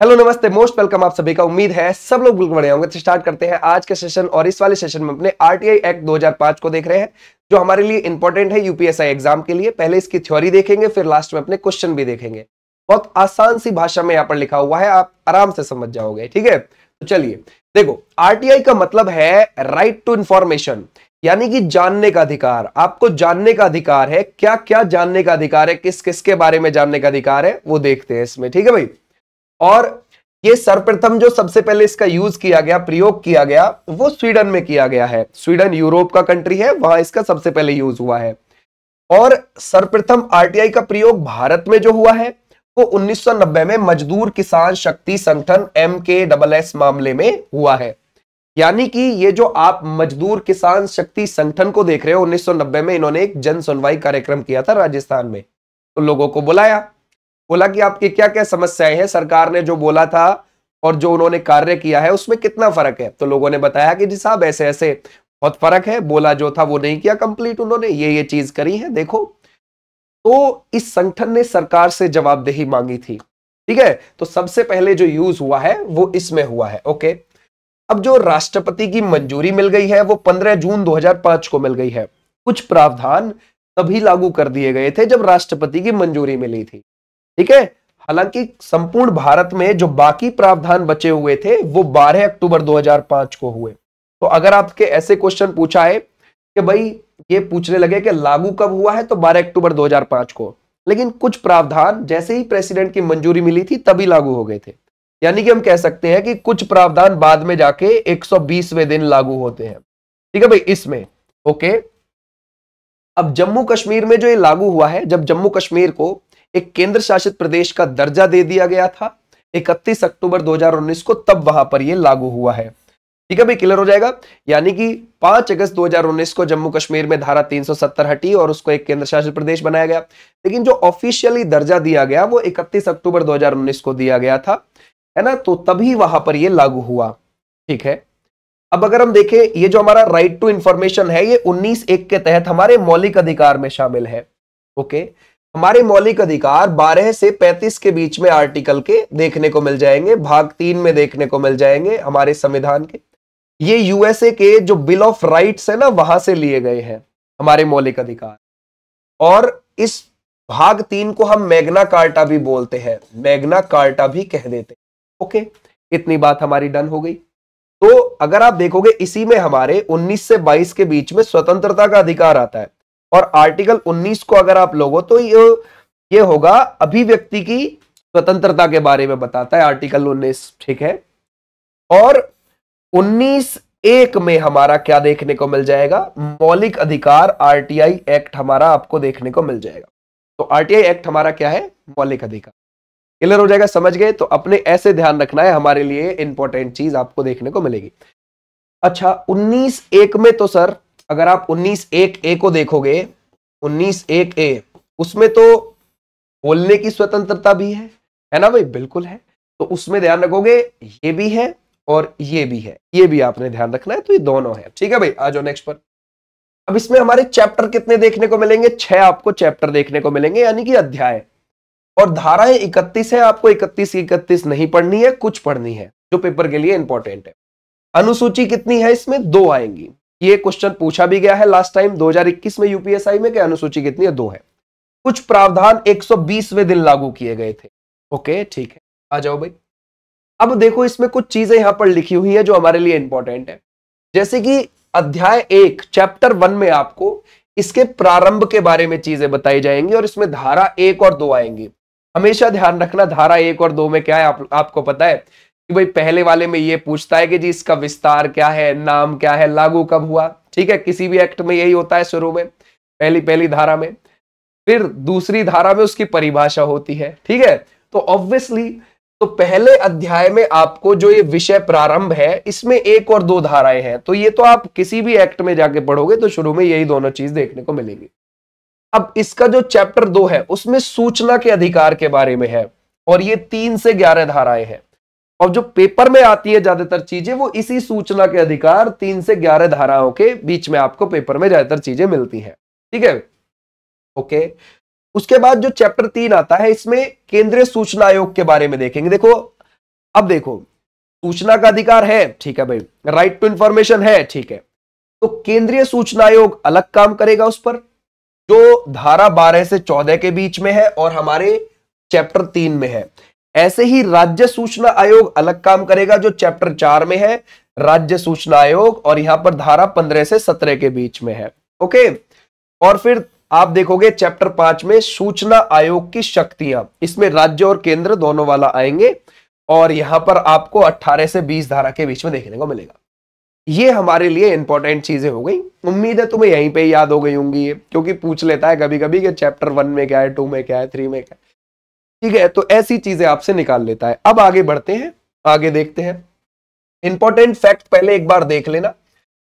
Hello नमस्ते, most welcome आप सभी का। उम्मीद है सब लोग बिल्कुल बढ़िया होंगे। तो स्टार्ट करते हैं आज के सेशन। और इस वाले सेशन में अपने आरटीआई एक्ट 2005 को देख रहे हैं, जो हमारे लिए इंपॉर्टेंट है यूपीएससी एग्जाम के लिए। पहले इसकी थ्योरी देखेंगे, फिर लास्ट में अपने क्वेश्चन भी देखेंगे। बहुत आसान सी भाषा में यहाँ पर लिखा हुआ है, आप आराम से समझ जाओगे। ठीक है, तो चलिए देखो, आरटीआई का मतलब है राइट टू इंफॉर्मेशन, यानी कि जानने का अधिकार। आपको जानने का अधिकार है। क्या क्या जानने का अधिकार है, किस किस के बारे में जानने का अधिकार है, वो देखते हैं इसमें। ठीक है भाई। और ये सर्वप्रथम जो सबसे पहले इसका यूज किया गया, प्रयोग किया गया, वो स्वीडन में किया गया है। स्वीडन यूरोप का कंट्री है, वहां इसका सबसे पहले यूज हुआ है। और सर्वप्रथम आरटीआई का प्रयोग भारत में जो हुआ है वो 1990 में मजदूर किसान शक्ति संगठन MKSS मामले में हुआ है। यानी कि ये जो आप मजदूर किसान शक्ति संगठन को देख रहे हो, 1990 में इन्होंने एक जन सुनवाई कार्यक्रम किया था राजस्थान में। तो लोगों को बुलाया, बोला कि आपकी क्या क्या समस्याएं हैं, सरकार ने जो बोला था और जो उन्होंने कार्य किया है उसमें कितना फर्क है। तो लोगों ने बताया कि जी साहब ऐसे ऐसे बहुत फर्क है, बोला जो था वो नहीं किया कंप्लीट, उन्होंने ये चीज करी है, देखो। तो इस संगठन ने सरकार से जवाबदेही मांगी थी। ठीक है, तो सबसे पहले जो यूज हुआ है वो इसमें हुआ है। ओके, अब जो राष्ट्रपति की मंजूरी मिल गई है वो 15 जून 2005 को मिल गई है। कुछ प्रावधान तभी लागू कर दिए गए थे जब राष्ट्रपति की मंजूरी मिली थी। ठीक है, हालांकि संपूर्ण भारत में जो बाकी प्रावधान बचे हुए थे वो 12 अक्टूबर 2005 को हुए। तो अगर आपके ऐसे क्वेश्चन पूछा है कि भाई ये पूछने लगे कि लागू कब हुआ है, तो 12 अक्टूबर 2005 को। लेकिन कुछ प्रावधान जैसे ही प्रेसिडेंट की मंजूरी मिली थी तभी लागू हो गए थे। यानी कि हम कह सकते हैं कि कुछ प्रावधान बाद में जाके 120वें दिन लागू होते हैं। ठीक है भाई, इसमें ओके। अब जम्मू कश्मीर में जो ये लागू हुआ है, जब जम्मू कश्मीर को एक केंद्र शासित प्रदेश का दर्जा दे दिया गया था 31 अक्टूबर 2019 को, तब वहां पर यह लागू हुआ है। ठीक है भाई, क्लियर हो जाएगा। यानी कि 5 अगस्त 2019 को जम्मू कश्मीर में धारा 370 हटी और उसको एक केंद्र शासित प्रदेश बनाया गया। लेकिन जो ऑफिशियली दर्जा दिया गया वो 31 अक्टूबर 2019 को दिया गया था, है ना। तो तभी वहां पर यह लागू हुआ। ठीक है, अब अगर हम देखें, ये जो हमारा राइट टू इंफॉर्मेशन है, ये 19(1) के तहत हमारे मौलिक अधिकार में शामिल है। ओके, हमारे मौलिक अधिकार 12 से 35 के बीच में आर्टिकल के देखने को मिल जाएंगे, भाग 3 में देखने को मिल जाएंगे हमारे संविधान के। ये यूएसए के जो बिल ऑफ राइट्स है ना, वहां से लिए गए हैं हमारे मौलिक अधिकार। और इस भाग 3 को हम मैग्ना कार्टा भी बोलते हैं, मैग्ना कार्टा भी कह देते हैं। ओके, इतनी बात हमारी डन हो गई। तो अगर आप देखोगे, इसी में हमारे 19 से 22 के बीच में स्वतंत्रता का अधिकार आता है। और आर्टिकल 19 को अगर आप लोगो तो ये होगा अभिव्यक्ति की स्वतंत्रता के बारे में बताता है आर्टिकल 19। ठीक है, और 19(1) में हमारा क्या देखने को मिल जाएगा, मौलिक अधिकार आरटीआई एक्ट हमारा आपको देखने को मिल जाएगा। तो आरटीआई एक्ट हमारा क्या है, मौलिक अधिकार। क्लियर हो जाएगा, समझ गए। तो अपने ऐसे ध्यान रखना है, हमारे लिए इंपॉर्टेंट चीज आपको देखने को मिलेगी। अच्छा, 19(1) में तो सर अगर आप 19(1)(a) को देखोगे, 19(1)(a) उसमें तो बोलने की स्वतंत्रता भी है ना भाई, बिल्कुल है। तो उसमें ध्यान रखोगे ये भी है और ये भी है, ये भी आपने ध्यान रखना है। तो ये दोनों है। ठीक है भाई, आ जाओ नेक्स्ट पर। अब इसमें हमारे चैप्टर कितने देखने को मिलेंगे, 6 आपको चैप्टर देखने को मिलेंगे, यानी कि अध्याय। और धाराएं 31 है, आपको 31 नहीं पढ़नी है, कुछ पढ़नी है जो पेपर के लिए इंपॉर्टेंट है। अनुसूची कितनी है, इसमें 2 आएंगी। ये क्वेश्चन पूछा भी गया है लास्ट टाइम 2021 में यूपीएससी में, कि अनुसूची कितनी है, 2 है। कुछ प्रावधान 120वें दिन लागू किए गए थे। ओके, ठीक है, आ जाओ भाई। अब देखो, इसमें कुछ चीजें यहां पर लिखी हुई है जो हमारे लिए इंपॉर्टेंट है। जैसे कि अध्याय 1 चैप्टर 1 में आपको इसके प्रारंभ के बारे में चीजें बताई जाएंगी और इसमें धारा 1 और 2 आएंगी। हमेशा ध्यान रखना, धारा 1 और 2 में क्या है, आपको पता है कि भाई पहले वाले में ये पूछता है कि जी इसका विस्तार क्या है, नाम क्या है, लागू कब हुआ। ठीक है, किसी भी एक्ट में यही होता है शुरू में, पहली धारा में। फिर दूसरी धारा में उसकी परिभाषा होती है। ठीक है, तो ऑब्वियसली तो पहले अध्याय में आपको जो ये विषय प्रारंभ है, इसमें 1 और 2 धाराएं हैं। तो ये तो आप किसी भी एक्ट में जाके पढ़ोगे तो शुरू में यही दोनों चीज देखने को मिलेंगी। अब इसका जो चैप्टर 2 है उसमें सूचना के अधिकार के बारे में है, और ये 3 से 11 धाराएं हैं। और जो पेपर में आती है ज्यादातर चीजें वो इसी सूचना के अधिकार 3 से 11 धाराओं के बीच में आपको पेपर में ज्यादातर चीजें मिलती हैं। ठीक है, ओके। उसके बाद जो चैप्टर 3 आता है, इसमें केंद्रीय सूचना आयोग के बारे में देखेंगे। देखो, अब देखो, सूचना का अधिकार है, ठीक है भाई, राइट टू इंफॉर्मेशन है, ठीक है, तो केंद्रीय सूचना आयोग अलग काम करेगा उस पर, जो धारा 12 से 14 के बीच में है और हमारे चैप्टर 3 में है। ऐसे ही राज्य सूचना आयोग अलग काम करेगा, जो चैप्टर 4 में है, राज्य सूचना आयोग, और यहां पर धारा 15 से 17 के बीच में है। ओके, और फिर आप देखोगे चैप्टर 5 में सूचना आयोग की शक्तियां, इसमें राज्य और केंद्र दोनों वाला आएंगे, और यहां पर आपको 18 से 20 धारा के बीच में देखने को मिलेगा। ये हमारे लिए इंपॉर्टेंट चीजें हो गई। उम्मीद है तुम्हें यहीं पे याद हो गई होंगी ये, क्योंकि पूछ लेता है कभी कभी कि चैप्टर 1 में क्या है, 2 में क्या है, 3 में क्या है, ठीक है, तो ऐसी चीजें आपसे निकाल लेता है। अब आगे बढ़ते हैं, आगे देखते हैं। इंपॉर्टेंट फैक्ट पहले एक बार देख लेना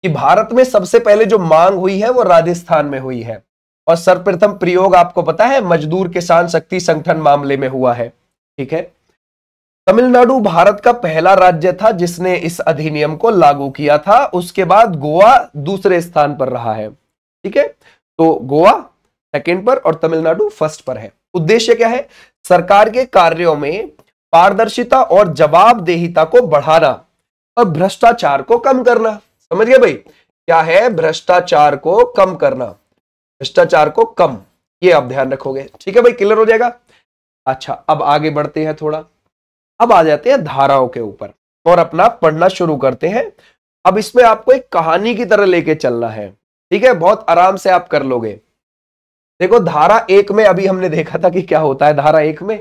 कि भारत में सबसे पहले जो मांग हुई है वो राजस्थान में हुई है, और सर्वप्रथम प्रयोग आपको पता है मजदूर किसान शक्ति संगठन मामले में हुआ है। ठीक है, तमिलनाडु भारत का पहला राज्य था जिसने इस अधिनियम को लागू किया था, उसके बाद गोवा दूसरे स्थान पर रहा है। ठीक है, तो गोवा सेकंड पर और तमिलनाडु फर्स्ट पर है। उद्देश्य क्या है? सरकार के कार्यों में पारदर्शिता और जवाबदेहिता को बढ़ाना और भ्रष्टाचार को कम करना। समझ गए भाई, क्या है? भ्रष्टाचार को कम करना, भ्रष्टाचार को कम, ये आप ध्यान रखोगे। ठीक है भाई, क्लियर हो जाएगा। अच्छा, अब आगे बढ़ते हैं थोड़ा, अब आ जाते हैं धाराओं के ऊपर और अपना पढ़ना शुरू करते हैं। अब इसमें आपको एक कहानी की तरह लेके चलना है, ठीक है, बहुत आराम से आप कर लोगे। देखो, धारा 1 में अभी हमने देखा था कि क्या होता है। धारा 1 में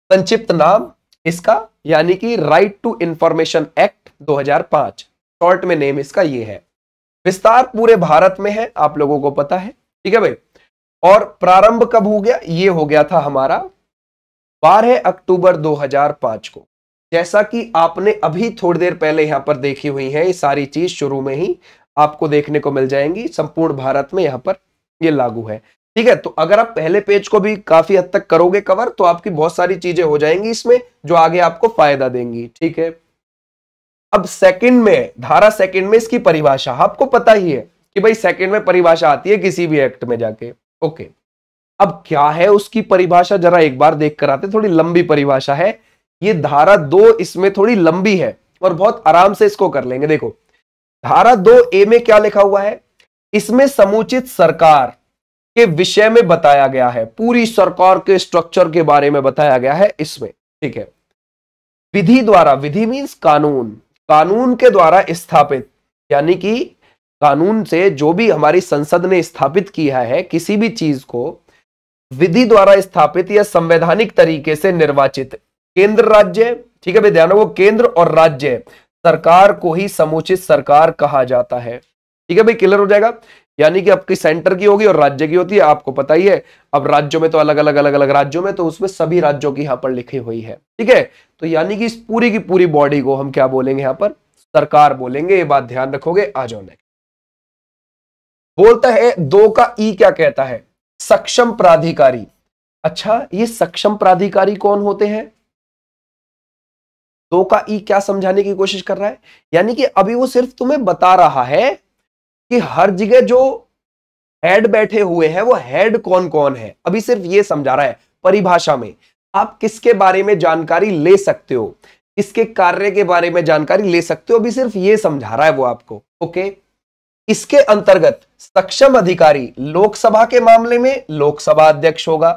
संक्षिप्त नाम इसका यानी कि right to information act 2005, short में नेम इसका ये है। विस्तार पूरे भारत में है, आप लोगों को पता है। ठीक है भाई, और प्रारंभ कब हो गया? ये हो गया था हमारा 12 अक्टूबर 2005 को। जैसा कि आपने अभी थोड़ी देर पहले यहां पर देखी हुई है, ये सारी चीज शुरू में ही आपको देखने को मिल जाएंगी। संपूर्ण भारत में यहां पर ये लागू है। ठीक है, तो अगर आप पहले पेज को भी काफी हद तक करोगे कवर, तो आपकी बहुत सारी चीजें हो जाएंगी इसमें जो आगे आपको फायदा देंगी। ठीक है, अब सेकंड में, धारा सेकंड में इसकी परिभाषा आपको पता ही है कि भाई सेकंड में परिभाषा आती है किसी भी एक्ट में जाके। ओके, अब क्या है उसकी परिभाषा, जरा एक बार देख कर आते। थोड़ी लंबी परिभाषा है ये, धारा 2 इसमें थोड़ी लंबी है और बहुत आराम से इसको कर लेंगे। देखो, धारा 2A में क्या लिखा हुआ है? इसमें समुचित सरकार के विषय में बताया गया है, पूरी सरकार के स्ट्रक्चर के बारे में बताया गया है इसमें। ठीक है, विधि द्वारा, विधि मीन्स कानून, कानून के द्वारा स्थापित, यानी कि कानून से जो भी हमारी संसद ने स्थापित किया है किसी भी चीज को, विधि द्वारा स्थापित या संवैधानिक तरीके से निर्वाचित केंद्र राज्य, ठीक है भाई ध्यान रखो, केंद्र और राज्य सरकार को ही समुचित सरकार कहा जाता है। ठीक है भाई, क्लियर हो जाएगा। यानी कि आपकी सेंटर की होगी और राज्य की होती है, आपको पता ही है। अब राज्यों में तो अलग अलग राज्यों में, तो उसमें सभी राज्यों की यहां पर लिखी हुई है। ठीक है, तो यानी कि इस पूरी की पूरी बॉडी को हम क्या बोलेंगे? यहां पर सरकार बोलेंगे। ये बात ध्यान रखोगे। आ जाओ नेक्स्ट। बोलता है 2 का ई क्या कहता है? सक्षम प्राधिकारी। अच्छा, ये सक्षम प्राधिकारी कौन होते हैं? 2 का ई क्या समझाने की कोशिश कर रहा है? यानी कि अभी वो सिर्फ तुम्हें बता रहा है कि हर जगह जो हेड बैठे हुए हैं वो हेड कौन कौन है। अभी सिर्फ ये समझा रहा है परिभाषा में आप किसके बारे में जानकारी ले सकते हो, इसके कार्य के बारे में जानकारी ले सकते हो। अभी सिर्फ ये समझा रहा है वो आपको। ओके, इसके अंतर्गत सक्षम अधिकारी लोकसभा के मामले में लोकसभा अध्यक्ष होगा,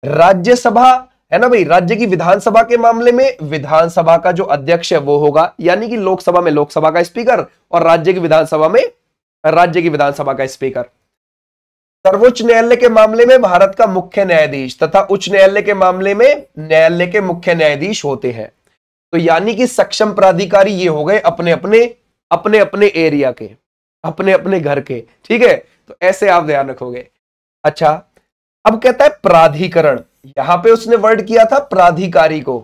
राज्यसभा है ना भाई, राज्य की विधानसभा के मामले में विधानसभा का जो अध्यक्ष है वो होगा, यानी कि लोकसभा में लोकसभा का स्पीकर और राज्य की विधानसभा में राज्य की विधानसभा का स्पीकर। सर्वोच्च न्यायालय के मामले में भारत का मुख्य न्यायाधीश तथा उच्च न्यायालय के मामले में न्यायालय के मुख्य न्यायाधीश होते हैं। तो यानी कि सक्षम प्राधिकारी ये हो गए अपने अपने एरिया के, अपने अपने घर के। ठीक है, तो ऐसे आप ध्यान रखोगे। अच्छा, अब कहता है प्राधिकरण। यहां पे उसने वर्ड किया था प्राधिकारी को,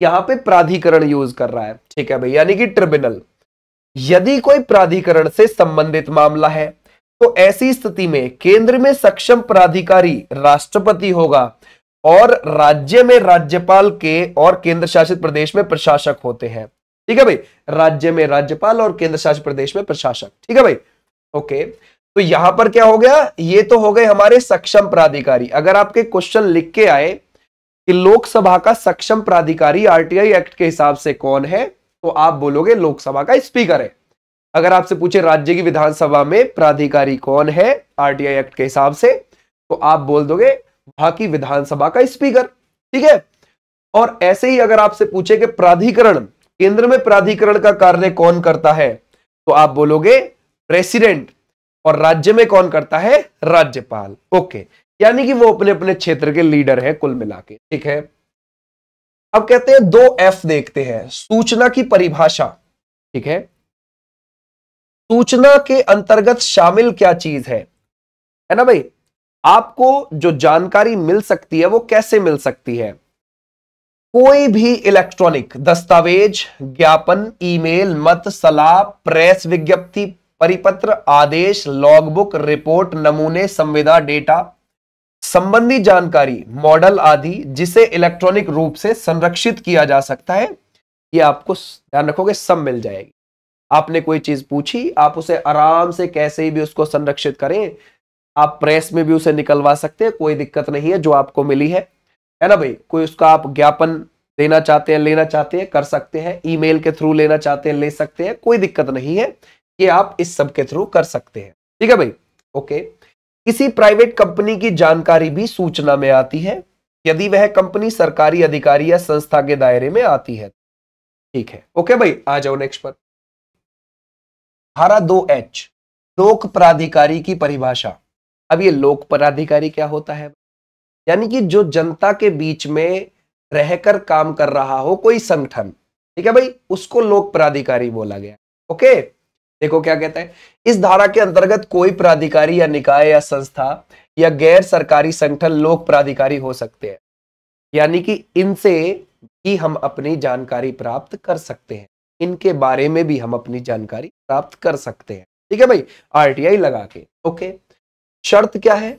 यहां पे प्राधिकरण यूज कर रहा है। ठीक है भाई, यानी कि ट्रिब्यूनल। यदि कोई प्राधिकरण से संबंधित मामला है तो ऐसी स्थिति में केंद्र में सक्षम प्राधिकारी राष्ट्रपति होगा और राज्य में राज्यपाल के और केंद्र शासित प्रदेश में प्रशासक होते हैं। ठीक है भाई, राज्य में राज्यपाल और केंद्र शासित प्रदेश में प्रशासक। ठीक है भाई, ओके। तो यहां पर क्या हो गया? ये तो हो गए हमारे सक्षम प्राधिकारी। अगर आपके क्वेश्चन लिख के आए कि लोकसभा का सक्षम प्राधिकारी आरटीआई एक्ट के हिसाब से कौन है, तो आप बोलोगे लोकसभा का स्पीकर है। अगर आपसे पूछे राज्य की विधानसभा में प्राधिकारी कौन है आरटीआई एक्ट के हिसाब से, तो आप बोल दोगे वहां की विधानसभा का स्पीकर। ठीक है। और ऐसे ही अगर आपसे पूछे कि प्राधिकरण, केंद्र में प्राधिकरण का कार्य कौन करता है, तो आप बोलोगे प्रेसिडेंट, और राज्य में कौन करता है, राज्यपाल। ओके, यानी कि वो अपने अपने क्षेत्र के लीडर है कुल मिला के। ठीक है। अब कहते हैं 2F देखते हैं, सूचना की परिभाषा। ठीक है। सूचना के अंतर्गत शामिल क्या चीज है ना भाई। आपको जो जानकारी मिल सकती है वो कैसे मिल सकती है, कोई भी इलेक्ट्रॉनिक दस्तावेज, ज्ञापन, ईमेल, मत, सलाह, प्रेस विज्ञप्ति, परिपत्र, आदेश, लॉगबुक, रिपोर्ट, नमूने, संविदा, डेटा संबंधी जानकारी, मॉडल आदि जिसे इलेक्ट्रॉनिक रूप से संरक्षित किया जा सकता है, ये आपको ध्यान रखोगे सब मिल जाएगी। आपने कोई चीज पूछी, आप उसे आराम से कैसे भी उसको संरक्षित करें, आप प्रेस में भी उसे निकलवा सकते हैं, कोई दिक्कत नहीं है, जो आपको मिली है ना भाई। कोई उसका आप ज्ञापन देना चाहते हैं, लेना चाहते हैं, कर सकते हैं, ईमेल के थ्रू लेना चाहते हैं, ले सकते हैं, कोई दिक्कत नहीं है, ये आप इस सब के थ्रू कर सकते हैं। ठीक है भाई। ओके। किसी प्राइवेट कंपनी की जानकारी भी सूचना में आती है यदि वह कंपनी सरकारी अधिकारी या संस्था के दायरे में आती है। ठीक है। ओके भाई, आ जाओ नेक्स्ट पर। धारा 2H, लोक प्राधिकारी की परिभाषा। अब ये लोक प्राधिकारी क्या होता है, यानी कि जो जनता के बीच में रहकर काम कर रहा हो कोई संगठन। ठीक है भाई, उसको लोक प्राधिकारी बोला गया। ओके, देखो क्या कहता है, इस धारा के अंतर्गत कोई प्राधिकारी या निकाय या संस्था या गैर सरकारी संगठन लोक प्राधिकारी हो सकते हैं, यानी कि इनसे भी हम अपनी जानकारी प्राप्त कर सकते हैं, इनके बारे में भी हम अपनी जानकारी प्राप्त कर सकते हैं। ठीक है भाई, आरटीआई लगा के। ओके, शर्त क्या है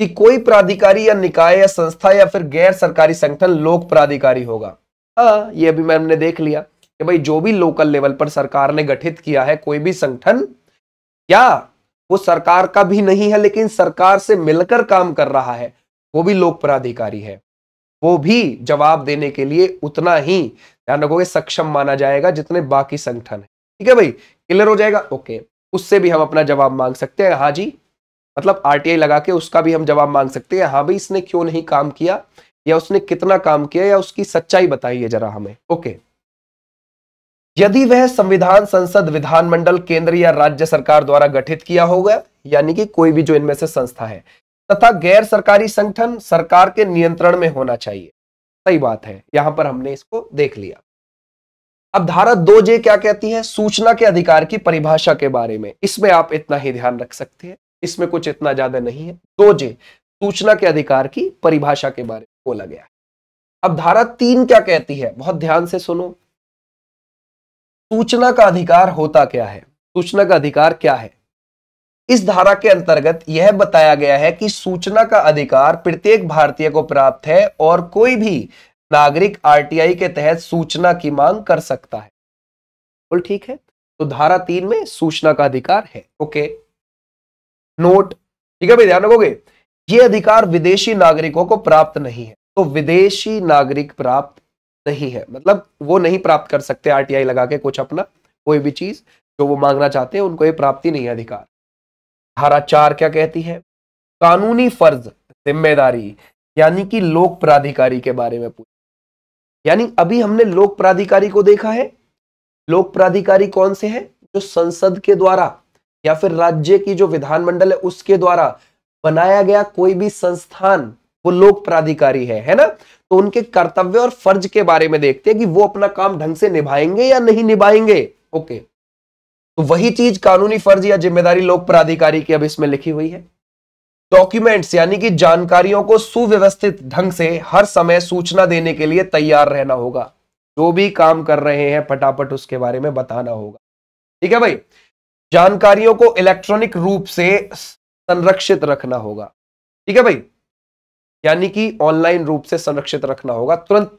कि कोई प्राधिकारी या निकाय या संस्था या फिर गैर सरकारी संगठन लोक प्राधिकारी होगा। हाँ, ये अभी मैंने देख लिया कि भाई जो भी लोकल लेवल पर सरकार ने गठित किया है कोई भी संगठन, या वो सरकार का भी नहीं है लेकिन सरकार से मिलकर काम कर रहा है, वो भी लोक प्राधिकारी है। वो भी जवाब देने के लिए उतना ही, ध्यान रखोगे, सक्षम माना जाएगा जितने बाकी संगठन है। ठीक है भाई, क्लियर हो जाएगा। ओके, उससे भी हम अपना जवाब मांग सकते हैं, हाँ जी, मतलब आरटीआई लगा के उसका भी हम जवाब मांग सकते हैं, हाँ भाई इसने क्यों नहीं काम किया, या उसने कितना काम किया, या उसकी सच्चाई बताइए जरा हमें। ओके, यदि वह संविधान, संसद, विधानमंडल, केंद्र या राज्य सरकार द्वारा गठित किया होगा, यानी कि कोई भी जो इनमें से संस्था है, तथा गैर सरकारी संगठन सरकार के नियंत्रण में होना चाहिए। सही बात है, यहां पर हमने इसको देख लिया। अब धारा 2J क्या कहती है, सूचना के अधिकार की परिभाषा के बारे में। इसमें आप इतना ही ध्यान रख सकते हैं, इसमें कुछ इतना ज्यादा नहीं है। 2J, सूचना के अधिकार की परिभाषा के बारे में बोला गया है। अब धारा 3 क्या कहती है, बहुत ध्यान से सुनो। सूचना का अधिकार होता क्या है, सूचना का अधिकार क्या है। इस धारा के अंतर्गत यह बताया गया है कि सूचना का अधिकार प्रत्येक भारतीय को प्राप्त है और कोई भी नागरिक आरटीआई के तहत सूचना की मांग कर सकता है। बोल ठीक है, तो धारा 3 में सूचना का अधिकार है। ओके, नोट, ठीक है भाई, ध्यान रखोगे, यह अधिकार विदेशी नागरिकों को प्राप्त नहीं है। तो विदेशी नागरिक प्राप्त नहीं है, मतलब वो नहीं प्राप्त कर सकते आरटीआई लगा के कुछ अपना कोई भी चीज जो वो मांगना चाहते हैं, उनको ये प्राप्ति नहीं है अधिकार। धारा 4 क्या कहती है, कानूनी फर्ज, जिम्मेदारी, यानी कि लोक प्राधिकारी के बारे में पूछा। यानी अभी हमने लोक प्राधिकारी को देखा है, लोक प्राधिकारी कौन से हैं, जो संसद के द्वारा या फिर राज्य की जो विधानमंडल है उसके द्वारा बनाया गया कोई भी संस्थान, वो लोक प्राधिकारी है ना। तो उनके कर्तव्य और फर्ज के बारे में देखते हैं कि वो अपना काम ढंग से निभाएंगे या नहीं निभाएंगे। ओके, तो वही चीज कानूनी फर्ज या जिम्मेदारी लोक प्राधिकारी की अब इसमें लिखी हुई है। डॉक्यूमेंट्स, यानी कि जानकारियों को सुव्यवस्थित ढंग से हर समय सूचना देने के लिए तैयार रहना होगा। जो भी काम कर रहे हैं फटाफट उसके बारे में बताना होगा। ठीक है भाई, जानकारियों को इलेक्ट्रॉनिक रूप से संरक्षित रखना होगा। ठीक है भाई, यानी कि ऑनलाइन रूप से संरक्षित रखना होगा तुरंत।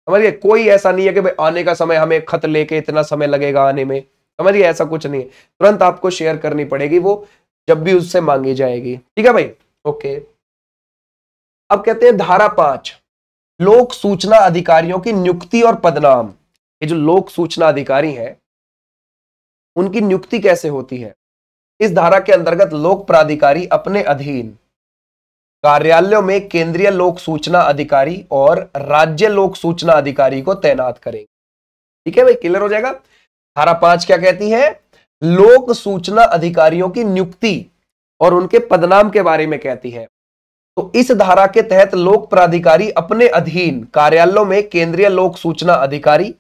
समझिए, कोई ऐसा नहीं है कि भाई आने का समय हमें खत लेके इतना समय लगेगा आने में, समझिए ऐसा कुछ नहीं है, तुरंत आपको शेयर करनी पड़ेगी वो जब भी उससे मांगी जाएगी। ठीक है भाई। ओके, अब कहते हैं धारा 5, लोक सूचना अधिकारियों की नियुक्ति और पदनाम। ये जो लोक सूचना अधिकारी हैं उनकी नियुक्ति कैसे होती है? इस धारा के अंतर्गत लोक प्राधिकारी अपने अधीन कार्यालयों में केंद्रीय लोक सूचना अधिकारी और राज्य लोक सूचना अधिकारी को तैनात करेंगे। ठीक है भाई, क्लियर हो जाएगा। धारा 5 क्या कहती है? लोक सूचना अधिकारियों की नियुक्ति और उनके पदनाम के बारे में कहती है। तो इस धारा के तहत लोक प्राधिकारी अपने अधीन कार्यालयों में केंद्रीय लोक सूचना अधिकारी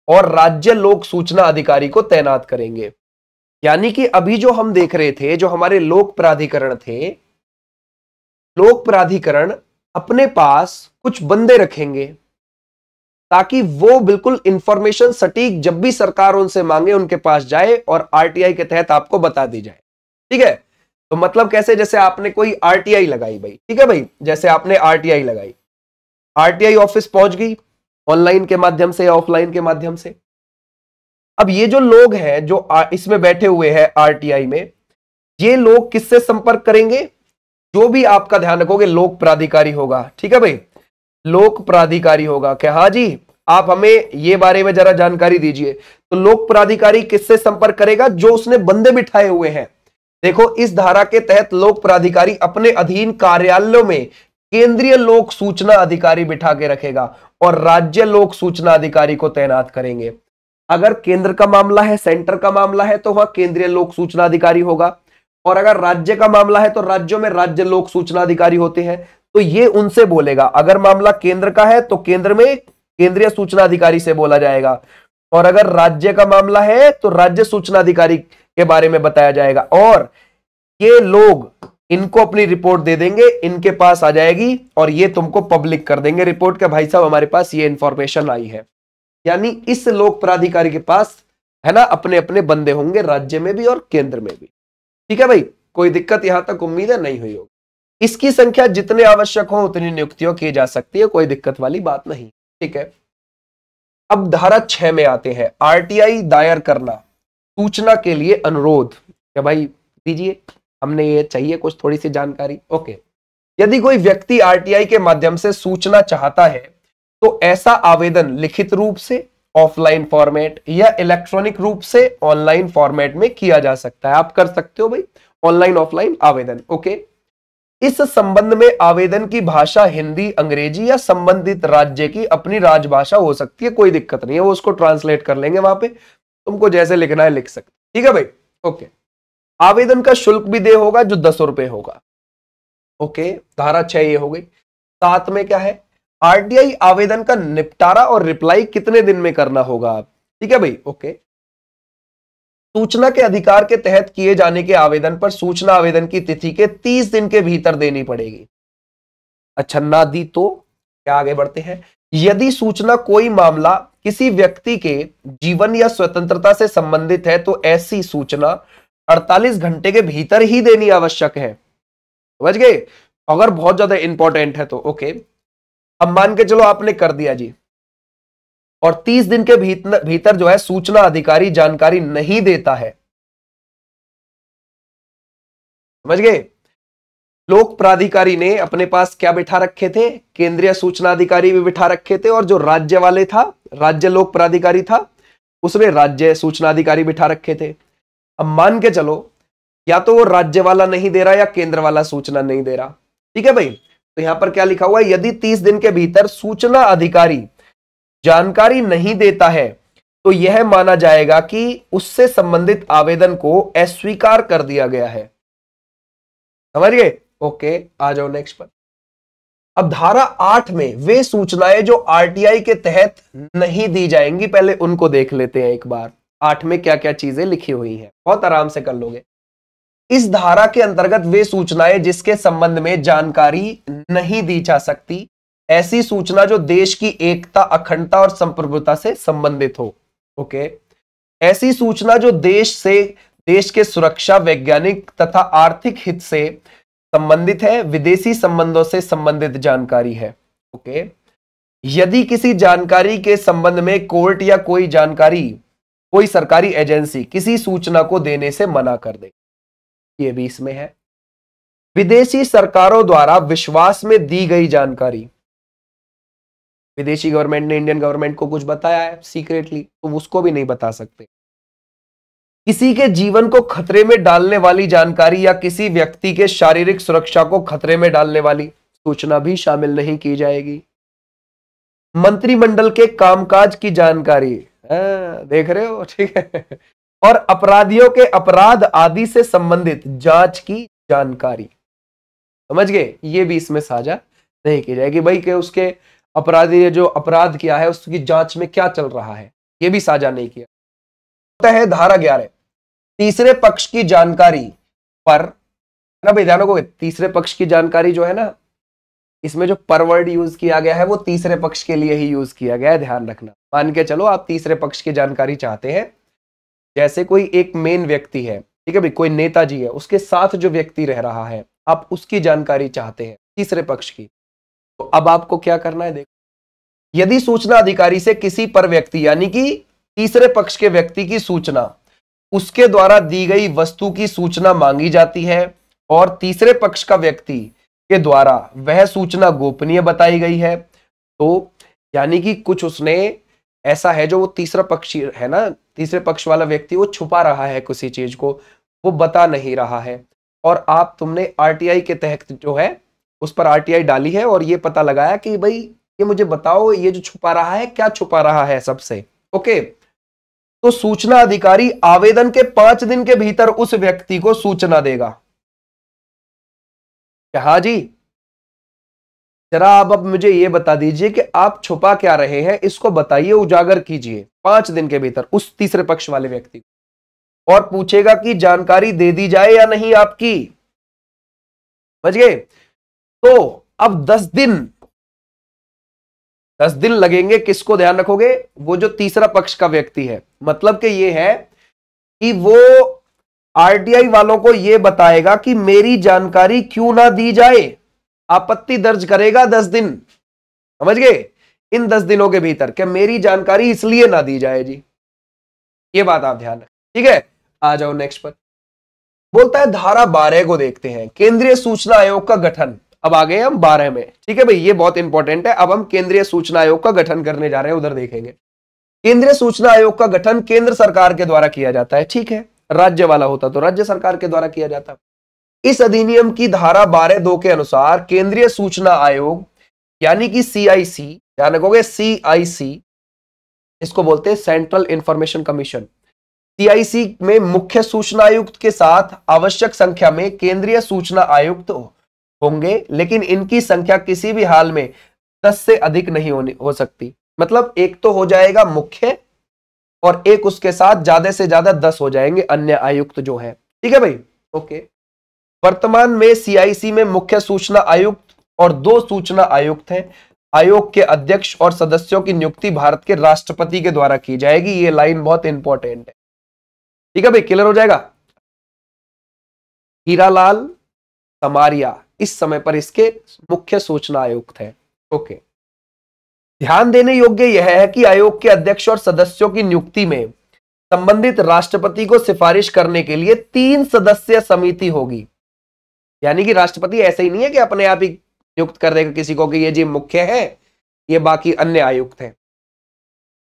और राज्य लोक सूचना अधिकारी को तैनात करेंगे। यानी कि अभी जो हम देख रहे थे, जो हमारे लोक प्राधिकरण थे, लोक प्राधिकरण अपने पास कुछ बंदे रखेंगे ताकि वो बिल्कुल इंफॉर्मेशन सटीक जब भी सरकार उनसे मांगे उनके पास जाए और आरटीआई के तहत आपको बता दी जाए। ठीक है, तो मतलब कैसे? जैसे आपने कोई आरटीआई लगाई भाई, ठीक है भाई, जैसे आपने आरटीआई लगाई, आरटीआई ऑफिस पहुंच गई ऑनलाइन के माध्यम से या ऑफलाइन के माध्यम से। अब ये जो लोग हैं जो इसमें बैठे हुए हैं आरटीआई में, ये लोग किससे संपर्क करेंगे? जो भी आपका ध्यान रखोगे लोक प्राधिकारी होगा। ठीक है भाई, लोक प्राधिकारी होगा कि हाँ जी आप हमें ये बारे में जरा जानकारी दीजिए। तो लोक प्राधिकारी किससे संपर्क करेगा? जो उसने बंदे बिठाए हुए हैं। देखो, इस धारा के तहत लोक प्राधिकारी अपने अधीन कार्यालयों में केंद्रीय लोक सूचना अधिकारी बिठा के रखेगा और राज्य लोक सूचना अधिकारी को तैनात करेंगे। अगर केंद्र का मामला है, सेंटर का मामला है, तो वहां केंद्रीय लोक सूचना अधिकारी होगा, और अगर राज्य का मामला है तो राज्यों में राज्य लोक सूचना अधिकारी होते हैं, तो ये उनसे बोलेगा। अगर मामला केंद्र का है तो केंद्र में केंद्रीय सूचना अधिकारी से बोला जाएगा, और अगर राज्य का मामला है तो राज्य सूचना अधिकारी के बारे में बताया जाएगा। और ये लोग इनको अपनी रिपोर्ट दे देंगे, इनके पास आ जाएगी और ये तुमको पब्लिक कर देंगे रिपोर्ट के, भाई साहब हमारे पास ये इंफॉर्मेशन आई है। यानी इस लोक प्राधिकारी के पास है ना अपने अपने बंदे होंगे, राज्य में भी और केंद्र में भी। ठीक है भाई, कोई दिक्कत यहां तक उम्मीद है नहीं हुई होगी। इसकी संख्या जितने आवश्यक हो उतनी नियुक्तियां की जा सकती है, कोई दिक्कत वाली बात नहीं। ठीक है, अब धारा 6 में आते हैं। आरटीआई दायर करना, सूचना के लिए अनुरोध। क्या भाई दीजिए, हमने ये चाहिए कुछ थोड़ी सी जानकारी। ओके, यदि कोई व्यक्ति आरटीआई के माध्यम से सूचना चाहता है तो ऐसा आवेदन लिखित रूप से, ऑफलाइन फॉर्मेट या इलेक्ट्रॉनिक रूप से ऑनलाइन फॉर्मेट में किया जा सकता है। आप कर सकते हो भाई ऑनलाइन ऑफलाइन आवेदन। ओके, इस संबंध में आवेदन की भाषा हिंदी, अंग्रेजी या संबंधित राज्य की अपनी राजभाषा हो सकती है, कोई दिक्कत नहीं है, वो उसको ट्रांसलेट कर लेंगे वहां पे, तुमको जैसे लिखना है लिख सकते। ठीक है भाई, ओके। आवेदन का शुल्क भी दे होगा जो 10 रुपए होगा। ओके, धारा 6 ये हो गई। 7 में क्या है? आरटीआई आवेदन का निपटारा और रिप्लाई कितने दिन में करना होगा। ठीक है भाई, ओके। सूचना के अधिकार के तहत किए जाने के आवेदन पर सूचना आवेदन की तिथि के 30 दिन के भीतर देनी पड़ेगी। अच्छा, ना दी तो क्या आगे बढ़ते हैं। यदि सूचना कोई मामला किसी व्यक्ति के जीवन या स्वतंत्रता से संबंधित है तो ऐसी सूचना 48 घंटे के भीतर ही देनी आवश्यक है। समझ गए? अगर बहुत ज्यादा इंपॉर्टेंट है तो ओके। अब मान के चलो आपने कर दिया जी, और 30 दिन के भीतर जो है सूचना अधिकारी जानकारी नहीं देता है, समझ गए? लोक प्राधिकारी ने अपने पास क्या बिठा रखे थे? केंद्रीय सूचना अधिकारी भी बिठा रखे थे, और जो राज्य वाले था, राज्य लोक प्राधिकारी था, उसमें राज्य सूचना अधिकारी बिठा रखे थे। अब मान के चलो या तो वो राज्य वाला नहीं दे रहा या केंद्र वाला सूचना नहीं दे रहा। ठीक है भाई, तो यहां पर क्या लिखा हुआ है? यदि 30 दिन के भीतर सूचना अधिकारी जानकारी नहीं देता है तो यह माना जाएगा कि उससे संबंधित आवेदन को अस्वीकार कर दिया गया है। समझ गए? ओके, आ जाओ नेक्स्ट पर। अब धारा 8 में वे सूचनाएं जो आरटीआई के तहत नहीं दी जाएंगी, पहले उनको देख लेते हैं एक बार। 8 में क्या क्या चीजें लिखी हुई हैं, बहुत आराम से कर लोगे। इस धारा के अंतर्गत वे सूचनाएं जिसके संबंध में जानकारी नहीं दी जा सकती, ऐसी सूचना जो देश की एकता, अखंडता और संप्रभुता से संबंधित हो। ओके, ऐसी सूचना जो देश के सुरक्षा, वैज्ञानिक तथा आर्थिक हित से संबंधित है, विदेशी संबंधों से संबंधित जानकारी है। ओके, यदि किसी जानकारी के संबंध में कोर्ट या कोई सरकारी एजेंसी किसी सूचना को देने से मना कर दे, ये भी इसमें है। विदेशी सरकारों द्वारा विश्वास में दी गई जानकारी, विदेशी गवर्नमेंट ने इंडियन गवर्नमेंट को कुछ बताया है सीक्रेटली, तो उसको भी नहीं बता सकते। किसी के जीवन को खतरे में डालने वाली जानकारी या किसी व्यक्ति के शारीरिक सुरक्षा को खतरे में डालने वाली सूचना भी शामिल नहीं की जाएगी। मंत्रिमंडल के कामकाज की जानकारी, देख रहे हो, ठीक है। और अपराधियों के अपराध आदि से संबंधित जांच की जानकारी, समझ गए, ये भी इसमें साझा नहीं की जाएगी। भाई कि उसके अपराधी ने जो अपराध किया है उसकी जांच में क्या चल रहा है, ये भी साझा नहीं किया। होता है धारा 11, तीसरे पक्ष की जानकारी पर, ना भाई ध्यान रखोगे, तीसरे पक्ष की जानकारी जो है ना, इसमें जो पर वर्ड यूज किया गया है वो तीसरे पक्ष के लिए ही यूज किया गया है, ध्यान रखना। मान के चलो आप तीसरे पक्ष की जानकारी चाहते हैं, जैसे कोई एक मेन व्यक्ति है, ठीक है भाई, कोई नेताजी है, उसके साथ जो व्यक्ति रह रहा है, आप उसकी जानकारी चाहते हैं तीसरे पक्ष की, तो अब आपको क्या करना है, देखो, यदि सूचना अधिकारी से किसी पर व्यक्ति यानी कि तीसरे पक्ष के व्यक्ति की सूचना उसके द्वारा दी गई वस्तु की सूचना मांगी जाती है और तीसरे पक्ष का व्यक्ति के द्वारा वह सूचना गोपनीय बताई गई है, तो यानी कि कुछ उसने ऐसा है जो वो तीसरा पक्ष है ना, तीसरे पक्ष वाला व्यक्ति वो छुपा रहा है किसी चीज को, वो बता नहीं रहा है, और आप तुमने आरटीआई के तहत जो है उस पर आरटीआई डाली है और ये पता लगाया कि भाई ये मुझे बताओ ये जो छुपा रहा है क्या छुपा रहा है सबसे, ओके। तो सूचना अधिकारी आवेदन के 5 दिन के भीतर उस व्यक्ति को सूचना देगा। हाँ जी, जरा आप अब मुझे ये बता दीजिए कि आप छुपा क्या रहे हैं, इसको बताइए, उजागर कीजिए 5 दिन के भीतर उस तीसरे पक्ष वाले व्यक्ति को, और पूछेगा कि जानकारी दे दी जाए या नहीं आपकी, समझ गए। तो अब 10 दिन लगेंगे, किसको ध्यान रखोगे, वो जो तीसरा पक्ष का व्यक्ति है, मतलब कि ये है कि वो आरटीआई वालों को ये बताएगा कि मेरी जानकारी क्यों ना दी जाए, आपत्ति दर्ज करेगा 10 दिन, समझ गए, इन 10 दिनों के भीतर कि मेरी जानकारी इसलिए ना दी जाए जी, ये बात आप ध्यान रखें, ठीक है। आ जाओ नेक्स्ट पर, बोलता है धारा 12 को देखते हैं, केंद्रीय सूचना आयोग का गठन। अब आ गए हम 12 में, ठीक है भाई, ये बहुत इंपॉर्टेंट है। अब हम केंद्रीय सूचना आयोग का गठन करने जा रहे हैं, उधर देखेंगे। केंद्रीय सूचना आयोग का गठन केंद्र सरकार के द्वारा किया जाता है, ठीक है, राज्य वाला होता तो राज्य सरकार के द्वारा किया जाता। इस अधिनियम की धारा 12(2) के अनुसार केंद्रीय सूचना आयोग यानी कि CIC, ध्यान रखोगे CIC, इसको बोलते हैं सेंट्रल इंफॉर्मेशन कमीशन। CIC में मुख्य सूचना आयुक्त के साथ आवश्यक संख्या में केंद्रीय सूचना आयुक्त होंगे, लेकिन इनकी संख्या किसी भी हाल में 10 से अधिक नहीं हो सकती। मतलब एक तो हो जाएगा मुख्य और एक उसके साथ ज्यादा से ज्यादा 10 हो जाएंगे अन्य आयुक्त जो है, ठीक है भाई, ओके। वर्तमान में CIC में मुख्य सूचना आयुक्त और 2 सूचना आयुक्त हैं। आयोग के अध्यक्ष और सदस्यों की नियुक्ति भारत के राष्ट्रपति के द्वारा की जाएगी। ये लाइन बहुत इंपॉर्टेंट है, ठीक है भाई, क्लियर हो जाएगा। हीरालाल समारिया इस समय पर इसके मुख्य सूचना आयुक्त है, ओके। ध्यान देने योग्य यह है कि आयोग के अध्यक्ष और सदस्यों की नियुक्ति में संबंधित राष्ट्रपति को सिफारिश करने के लिए 3 सदस्यीय समिति होगी। यानी कि राष्ट्रपति ऐसे ही नहीं है कि अपने आप ही नियुक्त कर देगा किसी को कि ये जी मुख्य है, ये बाकी अन्य आयुक्त हैं।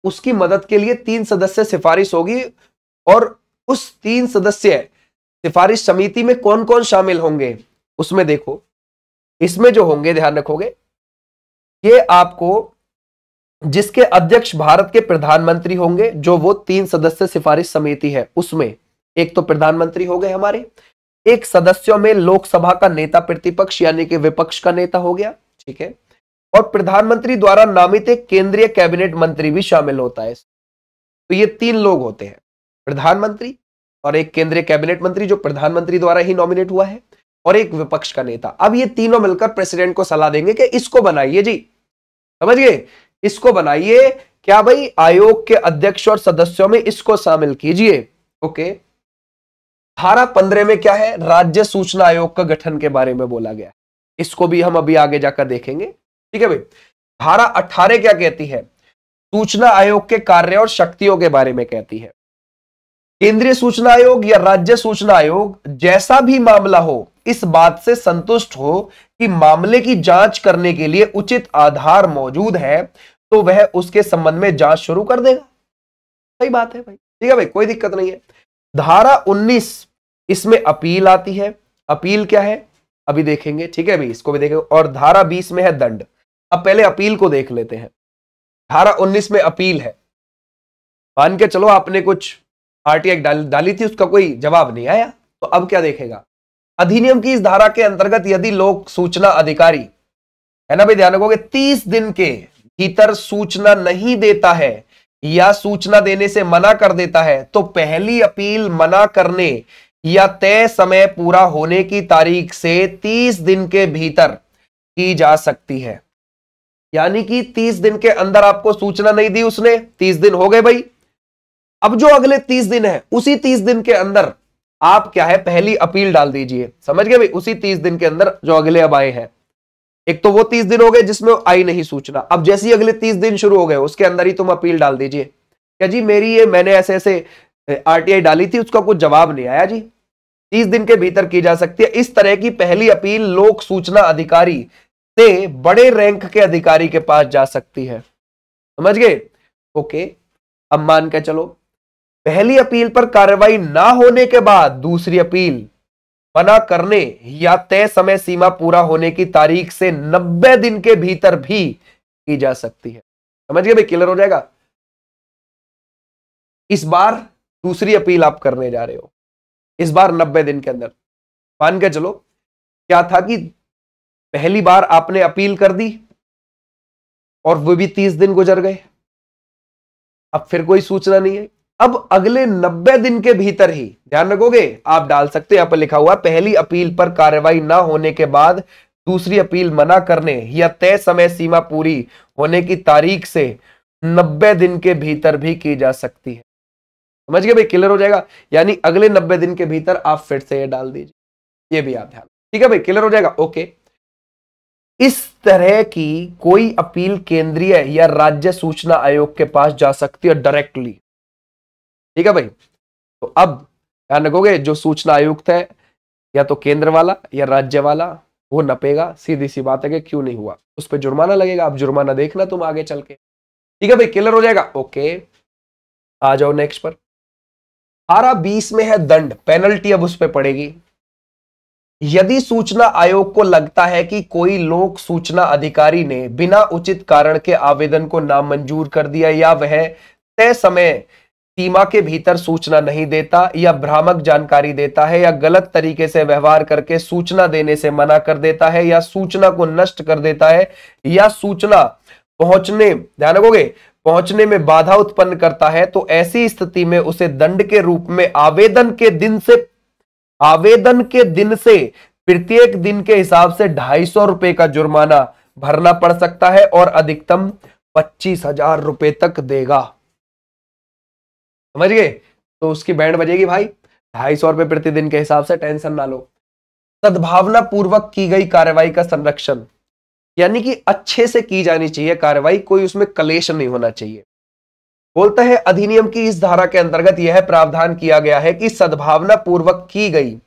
उसकी मदद के लिए 3 सदस्य सिफारिश होगी, और उस 3 सदस्य सिफारिश समिति में कौन कौन शामिल होंगे उसमें देखो, इसमें जो होंगे ध्यान रखोगे, ये आपको जिसके अध्यक्ष भारत के प्रधानमंत्री होंगे, जो वो 3 सदस्य सिफारिश समिति है उसमें एक तो प्रधानमंत्री हो गए हमारे, एक सदस्यों में लोकसभा का नेता प्रतिपक्ष यानी कि विपक्ष का नेता हो गया, ठीक है, और प्रधानमंत्री द्वारा नामित एक केंद्रीय कैबिनेट मंत्री भी शामिल होता है। तो ये 3 लोग होते हैं, प्रधानमंत्री और एक केंद्रीय कैबिनेट मंत्री जो प्रधानमंत्री द्वारा ही नॉमिनेट हुआ है, और एक विपक्ष का नेता। अब ये तीनों मिलकर प्रेसिडेंट को सलाह देंगे कि इसको बनाइए जी, समझ गए, इसको बनाइए, क्या भाई, आयोग के अध्यक्ष और सदस्यों में इसको शामिल कीजिए, ओके। धारा 15 में क्या है, राज्य सूचना आयोग का गठन के बारे में बोला गया है, इसको भी हम अभी आगे जाकर देखेंगे, ठीक है भाई। धारा 18 क्या कहती है, सूचना आयोग के कार्य और शक्तियों के बारे में कहती है। केंद्रीय सूचना आयोग या राज्य सूचना आयोग जैसा भी मामला हो इस बात से संतुष्ट हो कि मामले की जांच करने के लिए उचित आधार मौजूद है तो वह उसके संबंध में जांच शुरू कर देगा। सही बात है भाई, ठीक है भाई, कोई दिक्कत नहीं है। धारा 19 इसमें अपील आती है। अपील क्या है अभी देखेंगे, ठीक है भाई, इसको भी देखेंगे। और धारा 20 में है दंड। अब पहले अपील को देख लेते हैं। धारा 19 में अपील है। मान के चलो आपने कुछ आरटीआई डाली थी, उसका कोई जवाब नहीं आया, तो अब क्या देखेगा। अधिनियम की इस धारा के अंतर्गत यदि लोक सूचना अधिकारी, है ना भाई, ध्यान रखोगे, 30 दिन के भीतर सूचना नहीं देता है या सूचना देने से मना कर देता है तो पहली अपील मना करने या तय समय पूरा होने की तारीख से 30 दिन के भीतर की जा सकती है। यानी कि 30 दिन के अंदर आपको सूचना नहीं दी उसने, 30 दिन हो गए भाई, अब जो अगले 30 दिन है उसी 30 दिन के अंदर आप क्या है पहली अपील डाल दीजिए। समझ गए भाई, उसी 30 दिन के अंदर जो अगले अब आए हैं। एक तो वो 30 दिन हो गए जिसमें आई नहीं सूचना, अब जैसे ही अगले 30 दिन शुरू हो गए उसके अंदर ही तुम अपील डाल दीजिए। क्या जी मेरी ये मैंने ऐसे ऐसे आरटीआई डाली थी, उसका कुछ जवाब नहीं आया जी, 30 दिन के भीतर की जा सकती है। इस तरह की पहली अपील लोक सूचना अधिकारी से बड़े रैंक के अधिकारी के पास जा सकती है। समझ गए, ओके। अब मान के चलो पहली अपील पर कार्रवाई ना होने के बाद दूसरी अपील मना करने या तय समय सीमा पूरा होने की तारीख से 90 दिन के भीतर भी की जा सकती है। समझ गए भाई, क्लियर हो जाएगा। इस बार दूसरी अपील आप करने जा रहे हो, इस बार 90 दिन के अंदर। मान के चलो क्या था कि पहली बार आपने अपील कर दी और वो भी 30 दिन गुजर गए, अब फिर कोई सूचना नहीं है। अब अगले 90 दिन के भीतर ही, ध्यान रखोगे, आप डाल सकते हैं, यहां पर लिखा हुआ पहली अपील पर कार्रवाई ना होने के बाद दूसरी अपील मना करने या तय समय सीमा पूरी होने की तारीख से 90 दिन के भीतर भी की जा सकती है। समझ गए भाई, क्लियर हो जाएगा। यानी अगले 90 दिन के भीतर आप फिर से ये डाल दीजिए, ये भी आप ध्यान, ठीक है भाई, क्लियर हो जाएगा, ओके। इस तरह की कोई अपील केंद्रीय या राज्य सूचना आयोग के पास जा सकती है डायरेक्टली, ठीक है भाई। तो अब ध्यान रखोगे जो सूचना आयुक्त है या तो केंद्र वाला या राज्य वाला, वो नपेगा। सीधी सी बात है कि क्यों नहीं हुआ, उस पर जुर्माना लगेगा। अब जुर्माना देखना तुम आगे चल के, ठीक है भाई, क्लियर हो जाएगा, ओके। आ जाओ नेक्स्ट पर। धारा 20 में है दंड, पेनल्टी अब उस पर पड़ेगी। यदि सूचना आयोग को लगता है कि कोई लोक सूचना अधिकारी ने बिना उचित कारण के आवेदन को नामंजूर कर दिया या वह तय समय सीमा के भीतर सूचना नहीं देता या भ्रामक जानकारी देता है या गलत तरीके से व्यवहार करके सूचना देने से मना कर देता है या सूचना को नष्ट कर देता है या सूचना पहुंचने, ध्यान रखोगे, पहुंचने में बाधा उत्पन्न करता है, तो ऐसी स्थिति में उसे दंड के रूप में आवेदन के दिन से प्रत्येक दिन के हिसाब से 250 रुपए का जुर्माना भरना पड़ सकता है और अधिकतम 25,000 रुपए तक देगा। समझ गए, तो उसकी बैंड बजेगी भाई 250 रुपए प्रतिदिन के हिसाब से, टेंशन ना लो। सद्भावना पूर्वक की गई कार्रवाई का संरक्षण, यानी कि अच्छे से की जानी चाहिए कार्रवाई, कोई उसमें कलेश नहीं होना चाहिए। बोलता है अधिनियम की इस धारा के अंतर्गत यह प्रावधान किया गया है कि सद्भावना पूर्वक की गई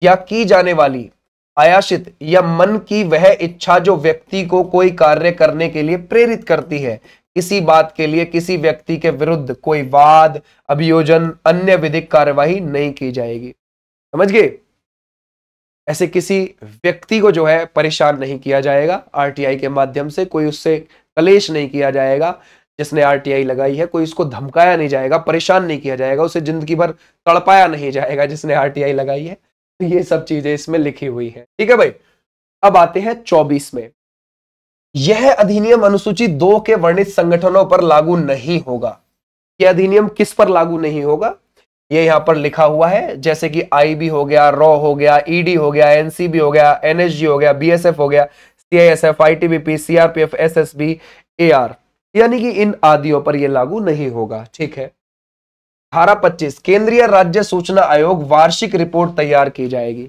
या की जाने वाली आयाशित या मन की वह इच्छा जो व्यक्ति को कोई कार्य करने के लिए प्रेरित करती है, किसी बात के लिए किसी व्यक्ति के विरुद्ध कोई वाद, अभियोजन, अन्य विधिक कार्यवाही नहीं की जाएगी। समझ गए, ऐसे किसी व्यक्ति को जो है परेशान नहीं किया जाएगा आरटीआई के माध्यम से, कोई उससे कलेश नहीं किया जाएगा जिसने आरटीआई लगाई है, कोई उसको धमकाया नहीं जाएगा, परेशान नहीं किया जाएगा, उसे जिंदगी भर तड़पाया नहीं जाएगा जिसने आरटीआई लगाई है। तो ये सब चीजें इसमें लिखी हुई है, ठीक है भाई। अब आते हैं 24 में। यह अधिनियम अनुसूची 2 के वर्णित संगठनों पर लागू नहीं होगा। यह अधिनियम किस पर लागू नहीं होगा, ये यहां पर लिखा हुआ है, जैसे कि आईबी हो गया, रॉ हो गया, ईडी हो गया, एनसीबी हो गया, एनएसजी हो गया, बीएसएफ हो गया, CISF, ITBP, CRPF, SSB, AR, यानी कि इन आदियों पर यह लागू नहीं होगा, ठीक है। धारा 25 केंद्रीय राज्य सूचना आयोग वार्षिक रिपोर्ट तैयार की जाएगी,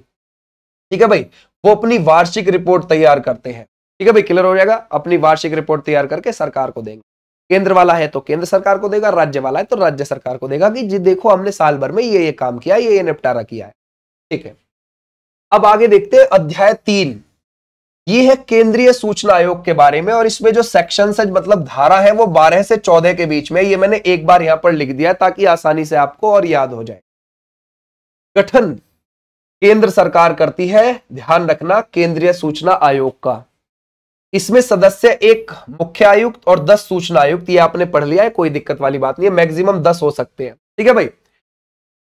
ठीक है भाई, वो अपनी वार्षिक रिपोर्ट तैयार करते हैं, ठीक है भाई, क्लियर हो जाएगा। अपनी वार्षिक रिपोर्ट तैयार करके सरकार को देंगे। केंद्र वाला है तो केंद्र सरकार को देगा, राज्य वाला है तो राज्य सरकार को देगा कि जी देखो हमने साल भर में ये काम किया, ये निपटारा किया है, ठीक है। अब आगे देखते हैं अध्याय 3। ये है केंद्रीय सूचना आयोग के बारे में, और इसमें जो सेक्शन है मतलब धारा है वो 12 से 14 के बीच में। ये मैंने एक बार यहां पर लिख दिया ताकि आसानी से आपको और याद हो जाए। गठन केंद्र सरकार करती है, ध्यान रखना, केंद्रीय सूचना आयोग का। इसमें सदस्य एक मुख्य आयुक्त और 10 सूचना आयुक्त, ये आपने पढ़ लिया है, कोई दिक्कत वाली बात नहीं है, मैक्सिमम 10 हो सकते हैं, ठीक है भाई।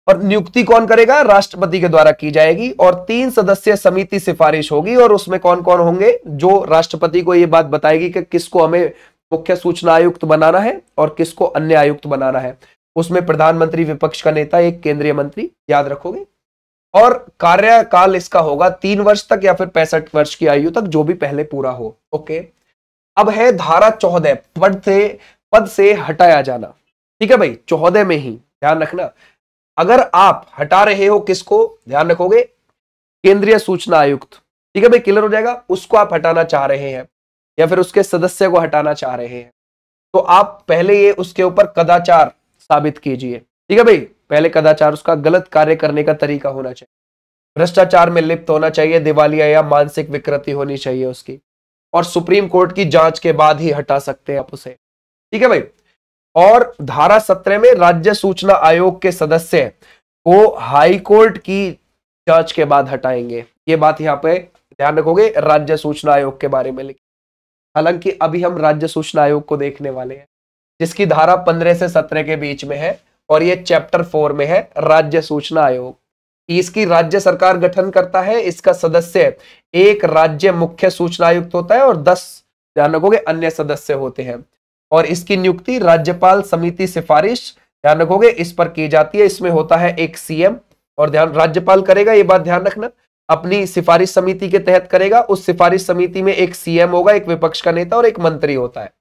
और नियुक्ति कौन करेगा? राष्ट्रपति के द्वारा की जाएगी, और 3 सदस्यीय समिति सिफारिश होगी, और उसमें कौन कौन होंगे? जो राष्ट्रपति को यह बात बताएगी कि किसको हमें मुख्य सूचना आयुक्त बनाना है और किसको अन्य आयुक्त बनाना है। उसमें प्रधानमंत्री, विपक्ष का नेता, एक केंद्रीय मंत्री, याद रखोगे। और कार्यकाल इसका होगा 3 वर्ष तक या फिर 65 वर्ष की आयु तक, जो भी पहले पूरा हो। ओके, अब है धारा 14, पद से हटाया जाना। ठीक है भाई, 14 में ही ध्यान रखना, अगर आप हटा रहे हो किसको, ध्यान रखोगे, केंद्रीय सूचना आयुक्त, ठीक है भाई, क्लियर हो जाएगा, उसको आप हटाना चाह रहे हैं या फिर उसके सदस्य को हटाना चाह रहे हैं, तो आप पहले ये उसके ऊपर कदाचार साबित कीजिए। ठीक है भाई, पहले कदाचार, उसका गलत कार्य करने का तरीका होना चाहिए, भ्रष्टाचार में लिप्त होना चाहिए, दिवालिया या मानसिक विकृति होनी चाहिए उसकी, और सुप्रीम कोर्ट की जांच के बाद ही हटा सकते हैं आप उसे। ठीक है भाई। और धारा 17 में राज्य सूचना आयोग के सदस्य को हाई कोर्ट की जांच के बाद हटाएंगे। ये बात यहां पे ध्यान रखोगे, राज्य सूचना आयोग के बारे में लिखी। हालांकि अभी हम राज्य सूचना आयोग को देखने वाले हैं, जिसकी धारा 15 से 17 के बीच में है, और ये चैप्टर 4 में है, राज्य सूचना आयोग। इसकी राज्य सरकार गठन करता है, इसका सदस्य एक राज्य मुख्य सूचना आयुक्त होता है और 10 ध्यान रखोगे अन्य सदस्य होते हैं, और इसकी नियुक्ति राज्यपाल समिति सिफारिश, ध्यान रखोगे, इस पर की जाती है। इसमें होता है एक सीएम, और ध्यान राज्यपाल करेगा, ये बात ध्यान रखना, अपनी सिफारिश समिति के तहत करेगा। उस सिफारिश समिति में एक सीएम होगा, एक विपक्ष का नेता और एक मंत्री होता है,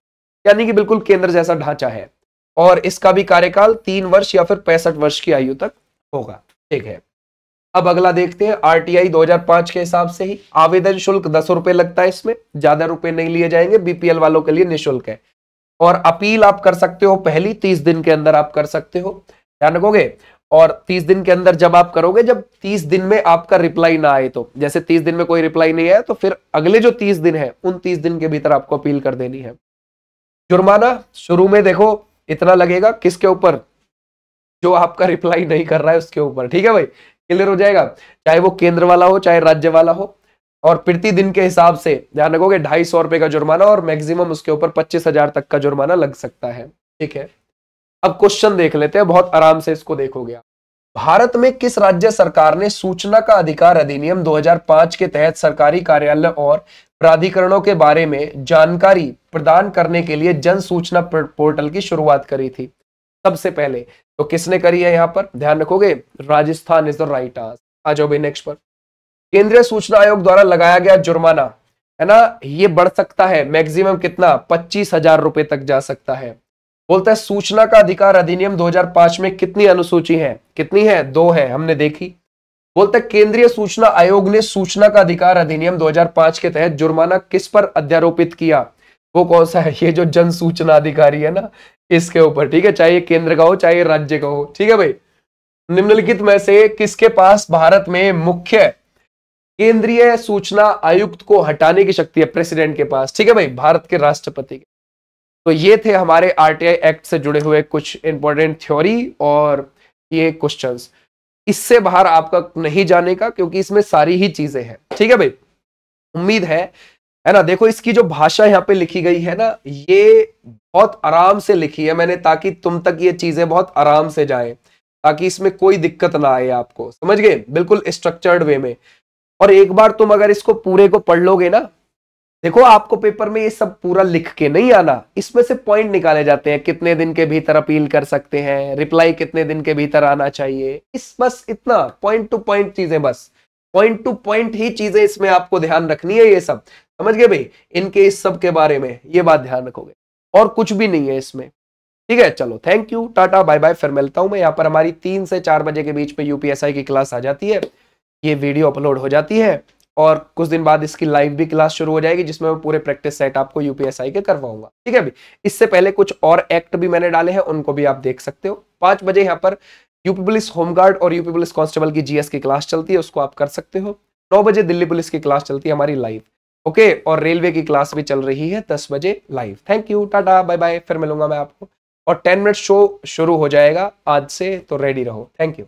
यानी कि बिल्कुल केंद्र जैसा ढांचा है, और इसका भी कार्यकाल 3 वर्ष या फिर 65 वर्ष की आयु तक होगा। ठीक है, अब अगला देखते हैं। आरटीआई 2005 के हिसाब से ही आवेदन शुल्क 10 रुपए लगता है, इसमें ज्यादा रुपए नहीं लिए जाएंगे, बीपीएल वालों के लिए निःशुल्क है। और अपील आप कर सकते हो पहली 30 दिन के अंदर आप कर सकते हो, ध्यान रखोगे। और 30 दिन के अंदर जब आप करोगे, जब 30 दिन में आपका रिप्लाई ना आए, तो जैसे 30 दिन में कोई रिप्लाई नहीं आया तो फिर अगले जो 30 दिन है उन 30 दिन के भीतर आपको अपील कर देनी है। जुर्माना शुरू में देखो इतना लगेगा, किसके ऊपर? जो आपका रिप्लाई नहीं कर रहा है उसके ऊपर। ठीक है भाई, क्लियर हो जाएगा, चाहे वो केंद्र वाला हो चाहे राज्य वाला हो। और प्रति दिन के हिसाब से ध्यान रखोगे 250 रुपए का जुर्माना, और मैक्सिमम उसके ऊपर 25,000 तक का जुर्माना लग सकता है। ठीक है, अब क्वेश्चन देख लेते हैं, बहुत आराम से इसको देखोगे आप। भारत में किस राज्य सरकार ने सूचना का अधिकार अधिनियम 2005 के तहत सरकारी कार्यालय और प्राधिकरणों के बारे में जानकारी प्रदान करने के लिए जन सूचना पोर्टल की शुरुआत करी थी? सबसे पहले तो किसने करी है? यहां पर ध्यान रखोगे, Rajasthan is the right answer. आ जाओ भाई नेक्स्ट पर। केंद्रीय सूचना आयोग द्वारा लगाया गया जुर्माना है ना, ये बढ़ सकता है, मैक्सिमम कितना? 25,000 रुपए तक जा सकता है। बोलता है सूचना का अधिकार अधिनियम 2005 में कितनी अनुसूची है? कितनी है? 2 है, हमने देखी। बोलता है केंद्रीय सूचना आयोग ने सूचना का अधिकार अधिनियम 2005 के तहत जुर्माना किस पर अध्यारोपित किया? वो कौन सा है? ये जो जन सूचना अधिकारी है ना, इसके ऊपर। ठीक है, चाहे केंद्र का हो चाहे राज्य का हो। ठीक है भाई, निम्नलिखित में से किसके पास भारत में मुख्य केंद्रीय सूचना आयुक्त को हटाने की शक्ति है? प्रेसिडेंट के पास। ठीक है भाई, भारत के राष्ट्रपति के। तो ये थे हमारे आरटीआई एक्ट से जुड़े हुए कुछ इंपॉर्टेंट थ्योरी और ये क्वेश्चंस। इससे बाहर आपका नहीं जाने का, क्योंकि इसमें सारी ही चीजें हैं। ठीक है भाई, उम्मीद है ना। देखो इसकी जो भाषा यहाँ पे लिखी गई है ना, ये बहुत आराम से लिखी है मैंने, ताकि तुम तक ये चीजें बहुत आराम से जाए, ताकि इसमें कोई दिक्कत ना आए आपको, समझ गए, बिल्कुल स्ट्रक्चर्ड वे में। और एक बार तुम अगर इसको पूरे को पढ़ लोगे ना, देखो आपको पेपर में ये सब पूरा लिख के नहीं आना, इसमें से पॉइंट निकाले जाते हैं, कितने दिन के भीतर अपील कर सकते हैं, रिप्लाई कितने दिन के भीतर आना चाहिए, इस बस इतना पॉइंट टू पॉइंट चीजें, बस पॉइंट टू पॉइंट ही चीजें इसमें आपको ध्यान रखनी है। ये सब समझ गए भाई, इनके इस सब के बारे में ये बात ध्यान रखोगे, और कुछ भी नहीं है इसमें। ठीक है, चलो thank you, tata bye bye, फिर मिलता हूं मैं। यहाँ पर हमारी 3 से 4 बजे के बीच में यूपीएसआई की क्लास आ जाती है, ये वीडियो अपलोड हो जाती है, और कुछ दिन बाद इसकी लाइव भी क्लास शुरू हो जाएगी, जिसमें मैं पूरे प्रैक्टिस सेट आपको यूपीएसआई के करवाऊंगा। ठीक है भाई, इससे पहले कुछ और एक्ट भी मैंने डाले हैं, उनको भी आप देख सकते हो। 5 बजे यहाँ पर यूपी पुलिस होमगार्ड और यूपी पुलिस कांस्टेबल की जीएस की क्लास चलती है, उसको आप कर सकते हो। 9 बजे दिल्ली पुलिस की क्लास चलती है हमारी लाइव। ओके, और रेलवे की क्लास भी चल रही है 10 बजे live. Thank you, tata, bye bye, फिर मिलूंगा मैं आपको। और 10 मिनट शो शुरू हो जाएगा आज से, तो रेडी रहो। Thank you.